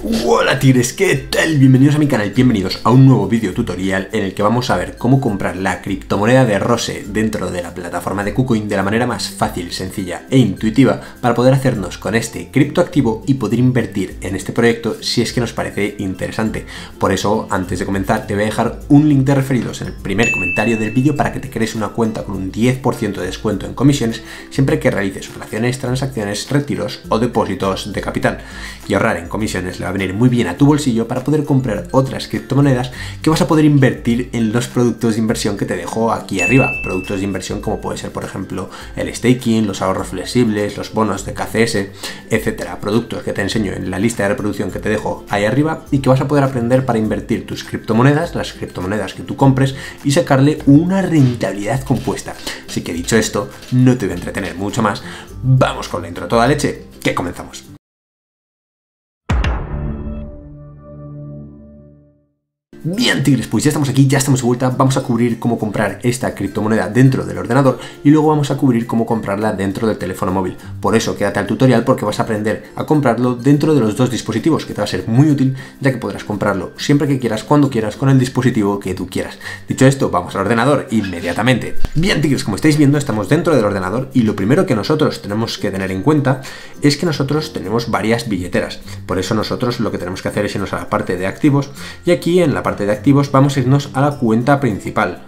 Hola tigres, ¿qué tal? Bienvenidos a mi canal, bienvenidos a un nuevo vídeo tutorial en el que vamos a ver cómo comprar la criptomoneda de Rose dentro de la plataforma de KuCoin de la manera más fácil, sencilla e intuitiva para poder hacernos con este criptoactivo y poder invertir en este proyecto si es que nos parece interesante. Por eso, antes de comenzar, te voy a dejar un link de referidos en el primer comentario del vídeo para que te crees una cuenta con un 10% de descuento en comisiones siempre que realices operaciones, transacciones, retiros o depósitos de capital. Y ahorrar en comisiones le va a venir muy bien a tu bolsillo para poder comprar otras criptomonedas que vas a poder invertir en los productos de inversión que te dejo aquí arriba. Productos de inversión como puede ser, por ejemplo, el staking, los ahorros flexibles, los bonos de KCS, etcétera. Productos que te enseño en la lista de reproducción que te dejo ahí arriba y que vas a poder aprender para invertir tus criptomonedas, las criptomonedas que tú compres y sacarle una rentabilidad compuesta. Así que dicho esto, no te voy a entretener mucho más. Vamos con la intro a toda leche, que comenzamos. Bien tigres, pues ya estamos aquí, ya estamos de vuelta, vamos a cubrir cómo comprar esta criptomoneda dentro del ordenador y luego vamos a cubrir cómo comprarla dentro del teléfono móvil. Por eso quédate al tutorial porque vas a aprender a comprarlo dentro de los dos dispositivos, que te va a ser muy útil ya que podrás comprarlo siempre que quieras, cuando quieras, con el dispositivo que tú quieras. Dicho esto, vamos al ordenador inmediatamente. Bien tigres, como estáis viendo, estamos dentro del ordenador y lo primero que nosotros tenemos que tener en cuenta es que nosotros tenemos varias billeteras. Por eso nosotros lo que tenemos que hacer es irnos a la parte de activos y aquí en la parte de activos vamos a irnos a la cuenta principal.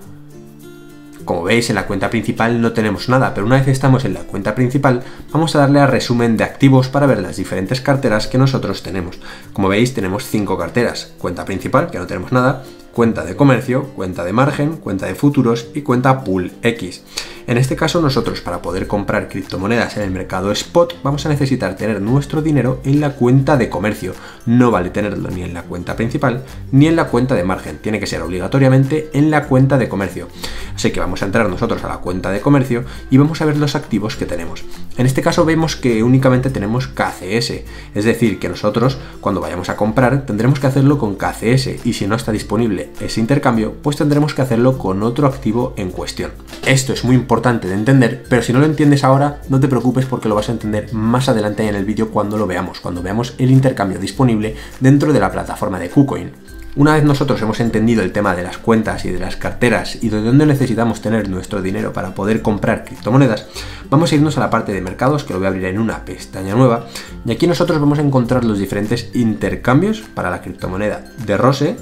Como veis, en la cuenta principal no tenemos nada, pero una vez estamos en la cuenta principal vamos a darle a resumen de activos para ver las diferentes carteras que nosotros tenemos. Como veis, tenemos 5 carteras: cuenta principal, que no tenemos nada, cuenta de comercio, cuenta de margen, cuenta de futuros y cuenta pool X. En este caso, nosotros para poder comprar criptomonedas en el mercado spot vamos a necesitar tener nuestro dinero en la cuenta de comercio. No vale tenerlo ni en la cuenta principal ni en la cuenta de margen, tiene que ser obligatoriamente en la cuenta de comercio. Así que vamos a entrar nosotros a la cuenta de comercio y vamos a ver los activos que tenemos. En este caso vemos que únicamente tenemos KCS, es decir, que nosotros cuando vayamos a comprar tendremos que hacerlo con KCS y si no está disponible ese intercambio, pues tendremos que hacerlo con otro activo en cuestión. Esto es muy importante de entender, pero si no lo entiendes ahora, no te preocupes porque lo vas a entender más adelante en el vídeo cuando veamos el intercambio disponible dentro de la plataforma de KuCoin. Una vez nosotros hemos entendido el tema de las cuentas y de las carteras y de dónde necesitamos tener nuestro dinero para poder comprar criptomonedas, vamos a irnos a la parte de mercados, que lo voy a abrir en una pestaña nueva, y aquí nosotros vamos a encontrar los diferentes intercambios para la criptomoneda de Rose.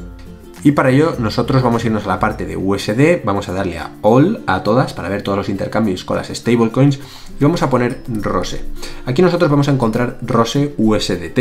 Y para ello nosotros vamos a irnos a la parte de USD, vamos a darle a All, a todas, para ver todos los intercambios con las stablecoins y vamos a poner Rose. Aquí nosotros vamos a encontrar Rose USDT,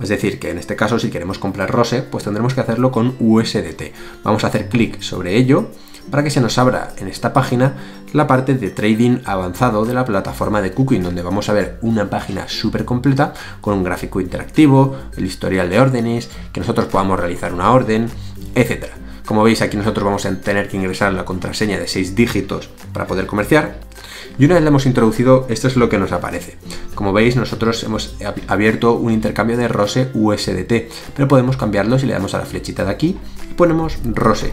es decir, que en este caso si queremos comprar Rose, pues tendremos que hacerlo con USDT. Vamos a hacer clic sobre ello para que se nos abra en esta página la parte de trading avanzado de la plataforma de KuCoin, donde vamos a ver una página súper completa con un gráfico interactivo, el historial de órdenes, que nosotros podamos realizar una orden, etcétera. Como veis, aquí nosotros vamos a tener que ingresar la contraseña de 6 dígitos para poder comerciar. Y una vez la hemos introducido, esto es lo que nos aparece. Como veis, nosotros hemos abierto un intercambio de Rose USDT, pero podemos cambiarlo si le damos a la flechita de aquí y ponemos Rose.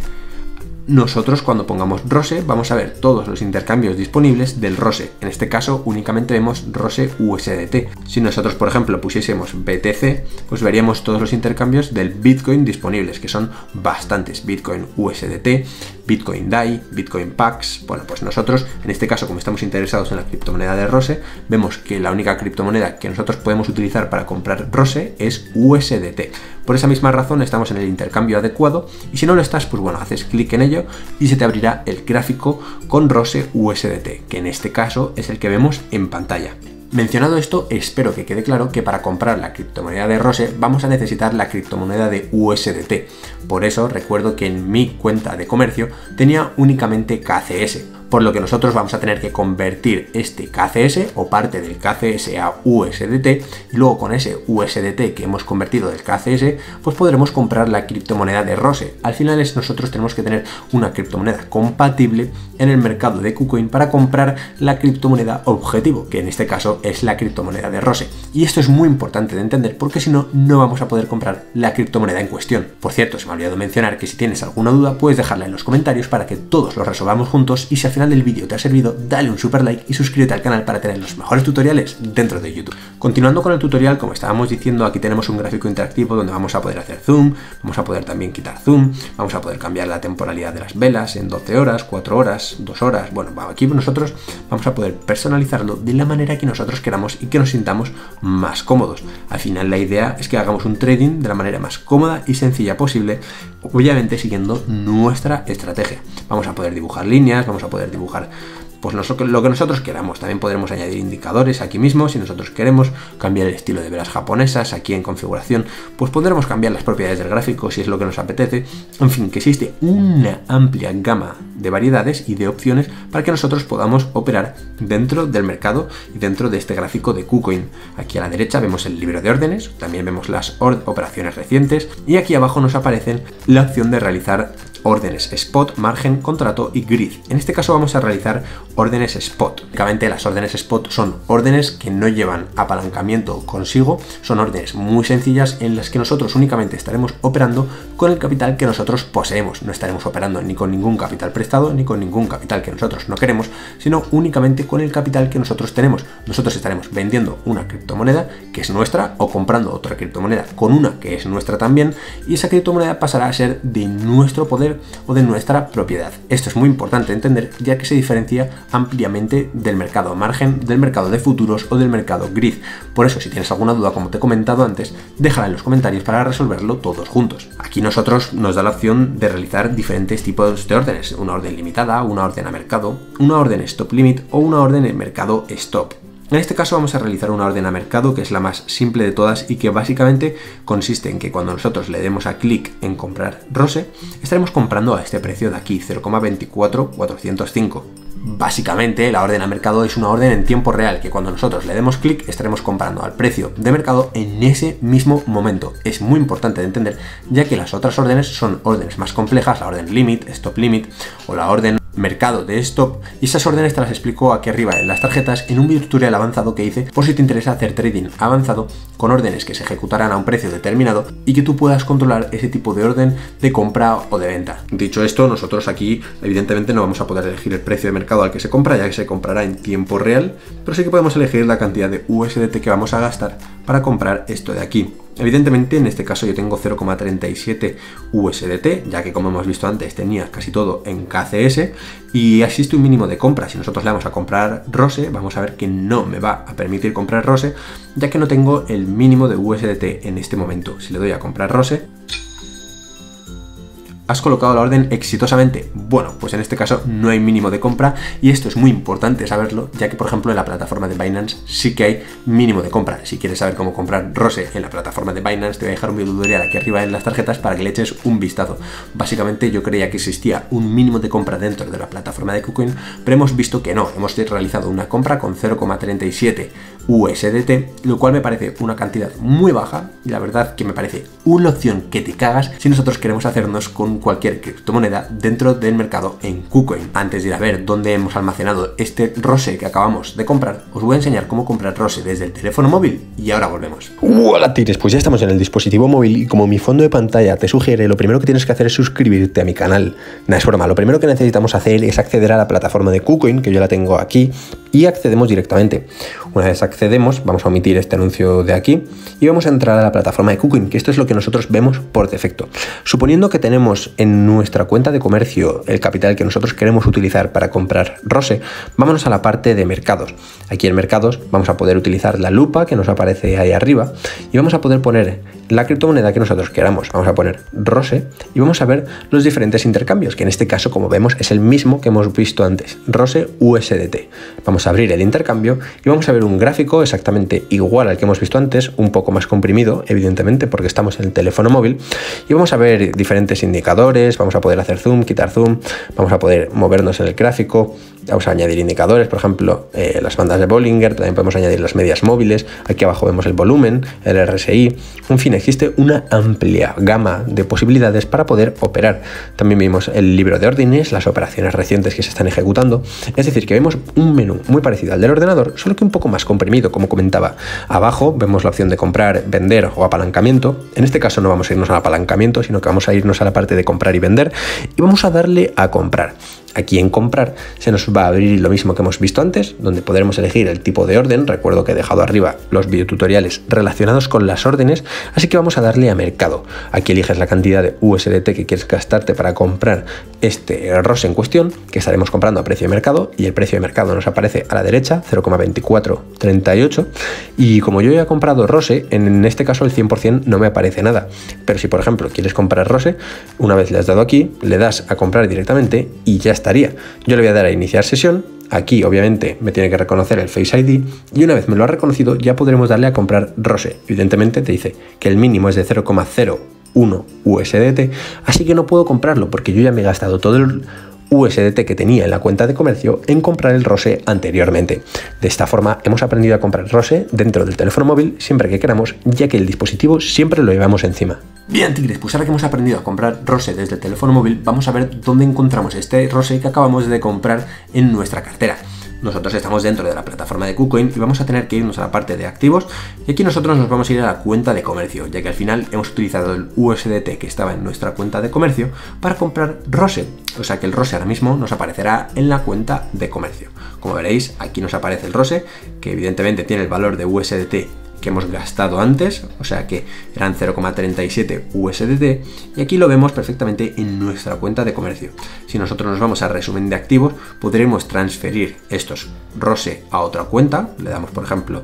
Nosotros cuando pongamos Rose vamos a ver todos los intercambios disponibles del Rose. En este caso únicamente vemos Rose USDT. Si nosotros por ejemplo pusiésemos BTC, pues veríamos todos los intercambios del Bitcoin disponibles, que son bastantes: Bitcoin USDT, Bitcoin DAI, Bitcoin Pax. Bueno, pues nosotros en este caso, como estamos interesados en la criptomoneda de Rose, vemos que la única criptomoneda que nosotros podemos utilizar para comprar Rose es USDT. Por esa misma razón estamos en el intercambio adecuado y si no lo estás, pues bueno, haces clic en ello y se te abrirá el gráfico con Rose USDT, que en este caso es el que vemos en pantalla. Mencionado esto, espero que quede claro que para comprar la criptomoneda de Rose vamos a necesitar la criptomoneda de USDT. Por eso recuerdo que en mi cuenta de comercio tenía únicamente KCS, por lo que nosotros vamos a tener que convertir este KCS o parte del KCS a USDT y luego con ese USDT que hemos convertido del KCS pues podremos comprar la criptomoneda de Rose. Al final nosotros tenemos que tener una criptomoneda compatible en el mercado de KuCoin para comprar la criptomoneda objetivo, que en este caso caso es la criptomoneda de Rose. Y esto es muy importante de entender porque si no, no vamos a poder comprar la criptomoneda en cuestión. Por cierto, se me ha olvidado mencionar que si tienes alguna duda puedes dejarla en los comentarios para que todos lo resolvamos juntos, y si al final del vídeo te ha servido, dale un super like y suscríbete al canal para tener los mejores tutoriales dentro de YouTube. Continuando con el tutorial, como estábamos diciendo, aquí tenemos un gráfico interactivo donde vamos a poder hacer zoom, vamos a poder también quitar zoom, vamos a poder cambiar la temporalidad de las velas en 12 horas, 4 horas, 2 horas, bueno, aquí nosotros vamos a poder personalizarlo de la manera que nosotros queramos y que nos sintamos más cómodos. Al final la idea es que hagamos un trading de la manera más cómoda y sencilla posible, obviamente siguiendo nuestra estrategia. Vamos a poder dibujar líneas, vamos a poder dibujar pues lo que nosotros queramos. También podremos añadir indicadores aquí mismo si nosotros queremos, cambiar el estilo de velas japonesas. Aquí en configuración pues podremos cambiar las propiedades del gráfico si es lo que nos apetece. En fin, que existe una amplia gama de variedades y de opciones para que nosotros podamos operar dentro del mercado y dentro de este gráfico de KuCoin. Aquí a la derecha vemos el libro de órdenes, también vemos las operaciones recientes, y aquí abajo nos aparecen la opción de realizar órdenes spot, margen, contrato y grid. En este caso vamos a realizar órdenes spot. Únicamente las órdenes spot son órdenes que no llevan apalancamiento consigo, son órdenes muy sencillas en las que nosotros únicamente estaremos operando con el capital que nosotros poseemos. No estaremos operando ni con ningún capital prestado ni con ningún capital que nosotros no queremos, sino únicamente con el capital que nosotros tenemos. Nosotros estaremos vendiendo una criptomoneda que es nuestra o comprando otra criptomoneda con una que es nuestra también, y esa criptomoneda pasará a ser de nuestro poder o de nuestra propiedad. Esto es muy importante entender, ya que se diferencia ampliamente del mercado margen, del mercado de futuros o del mercado grid. Por eso, si tienes alguna duda, como te he comentado antes, déjala en los comentarios para resolverlo todos juntos. Aquí nosotros nos da la opción de realizar diferentes tipos de órdenes: una orden limitada, una orden a mercado, una orden stop limit o una orden en mercado stop. En este caso vamos a realizar una orden a mercado, que es la más simple de todas y que básicamente consiste en que cuando nosotros le demos a clic en comprar Rose, estaremos comprando a este precio de aquí, 0,24405. Básicamente la orden a mercado es una orden en tiempo real, que cuando nosotros le demos clic estaremos comprando al precio de mercado en ese mismo momento. Es muy importante de entender, ya que las otras órdenes son órdenes más complejas, la orden limit, stop limit o la orden mercado de stop, y esas órdenes te las explico aquí arriba en las tarjetas en un video tutorial avanzado que hice por si te interesa hacer trading avanzado con órdenes que se ejecutarán a un precio determinado y que tú puedas controlar ese tipo de orden de compra o de venta. Dicho esto, nosotros aquí evidentemente no vamos a poder elegir el precio de mercado al que se compra, ya que se comprará en tiempo real, pero sí que podemos elegir la cantidad de USDT que vamos a gastar para comprar esto de aquí. Evidentemente en este caso yo tengo 0,37 USDT, ya que como hemos visto antes tenía casi todo en KCS, y existe un mínimo de compra. Si nosotros le vamos a comprar Rose, vamos a ver que no me va a permitir comprar Rose, ya que no tengo el mínimo de USDT en este momento. Si le doy a comprar Rose, ¿has colocado la orden exitosamente? Bueno, pues en este caso no hay mínimo de compra, y esto es muy importante saberlo, ya que por ejemplo en la plataforma de Binance sí que hay mínimo de compra. Si quieres saber cómo comprar Rose en la plataforma de Binance, te voy a dejar un video tutorial aquí arriba en las tarjetas para que le eches un vistazo. Básicamente yo creía que existía un mínimo de compra dentro de la plataforma de KuCoin, pero hemos visto que no. Hemos realizado una compra con 0,37 USDT, lo cual me parece una cantidad muy baja, y la verdad que me parece una opción que te cagas si nosotros queremos hacernos con cualquier criptomoneda dentro del mercado en KuCoin. Antes de ir a ver dónde hemos almacenado este Rose que acabamos de comprar, os voy a enseñar cómo comprar Rose desde el teléfono móvil, y ahora volvemos. Hola Tires, pues ya estamos en el dispositivo móvil, y como mi fondo de pantalla te sugiere, lo primero que tienes que hacer es suscribirte a mi canal. No es broma, lo primero que necesitamos hacer es acceder a la plataforma de KuCoin, que yo la tengo aquí, y accedemos directamente. Una vez accedemos, vamos a omitir este anuncio de aquí y vamos a entrar a la plataforma de KuCoin, que esto es lo que nosotros vemos por defecto. Suponiendo que tenemos en nuestra cuenta de comercio el capital que nosotros queremos utilizar para comprar Rose, vámonos a la parte de mercados. Aquí en mercados vamos a poder utilizar la lupa que nos aparece ahí arriba y vamos a poder poner la criptomoneda que nosotros queramos. Vamos a poner Rose y vamos a ver los diferentes intercambios, que en este caso, como vemos, es el mismo que hemos visto antes, Rose USDT. Vamos a abrir el intercambio y vamos a ver un gráfico exactamente igual al que hemos visto antes, un poco más comprimido, evidentemente, porque estamos en el teléfono móvil, y vamos a ver diferentes indicadores. indicadores, vamos a poder hacer zoom, quitar zoom, vamos a poder movernos en el gráfico, vamos a añadir indicadores, por ejemplo, las bandas de Bollinger, también podemos añadir las medias móviles, aquí abajo vemos el volumen, el RSI, en fin, existe una amplia gama de posibilidades para poder operar. También vimos el libro de órdenes, las operaciones recientes que se están ejecutando, es decir, que vemos un menú muy parecido al del ordenador, solo que un poco más comprimido, como comentaba. Abajo vemos la opción de comprar, vender o apalancamiento. En este caso no vamos a irnos al apalancamiento, sino que vamos a irnos a la parte de comprar y vender y vamos a darle a comprar. Aquí en comprar se nos va a abrir lo mismo que hemos visto antes, donde podremos elegir el tipo de orden. Recuerdo que he dejado arriba los videotutoriales relacionados con las órdenes, así que vamos a darle a mercado. Aquí eliges la cantidad de USDT que quieres gastarte para comprar este ROSE en cuestión, que estaremos comprando a precio de mercado, y el precio de mercado nos aparece a la derecha, 0,2438, y como yo ya he comprado ROSE, en este caso el 100% no me aparece nada, pero si por ejemplo quieres comprar ROSE, una vez le has dado aquí, le das a comprar directamente y ya está. Yo le voy a dar a iniciar sesión, aquí obviamente me tiene que reconocer el Face ID y una vez me lo ha reconocido ya podremos darle a comprar ROSE. Evidentemente te dice que el mínimo es de 0,01 USDT, así que no puedo comprarlo porque yo ya me he gastado todo el USDT que tenía en la cuenta de comercio en comprar el ROSE anteriormente. De esta forma hemos aprendido a comprar ROSE dentro del teléfono móvil siempre que queramos, ya que el dispositivo siempre lo llevamos encima. Bien, tigres, pues ahora que hemos aprendido a comprar ROSE desde el teléfono móvil, vamos a ver dónde encontramos este ROSE que acabamos de comprar en nuestra cartera. Nosotros estamos dentro de la plataforma de KuCoin y vamos a tener que irnos a la parte de activos y aquí nosotros nos vamos a ir a la cuenta de comercio, ya que al final hemos utilizado el USDT que estaba en nuestra cuenta de comercio para comprar ROSE, o sea que el ROSE ahora mismo nos aparecerá en la cuenta de comercio. Como veréis, aquí nos aparece el ROSE, que evidentemente tiene el valor de USDT que hemos gastado antes, o sea que eran 0,37 USDT y aquí lo vemos perfectamente en nuestra cuenta de comercio. Si nosotros nos vamos a resumen de activos, podremos transferir estos ROSE a otra cuenta, le damos por ejemplo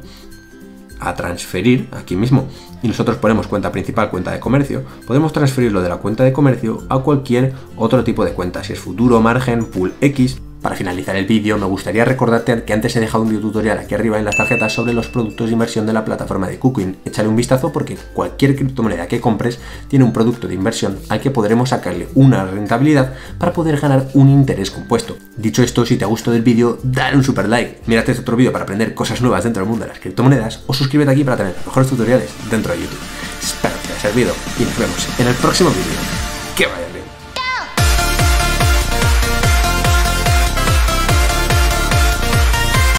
a transferir aquí mismo y nosotros ponemos cuenta principal, cuenta de comercio, podemos transferirlo de la cuenta de comercio a cualquier otro tipo de cuenta, si es futuro, margen, pool X. Para finalizar el vídeo, me gustaría recordarte que antes he dejado un videotutorial aquí arriba en las tarjetas sobre los productos de inversión de la plataforma de KuCoin. Échale un vistazo porque cualquier criptomoneda que compres tiene un producto de inversión al que podremos sacarle una rentabilidad para poder ganar un interés compuesto. Dicho esto, si te ha gustado el vídeo, dale un super like, mírate este otro vídeo para aprender cosas nuevas dentro del mundo de las criptomonedas o suscríbete aquí para tener mejores tutoriales dentro de YouTube. Espero que te haya servido y nos vemos en el próximo vídeo. ¡Que vaya!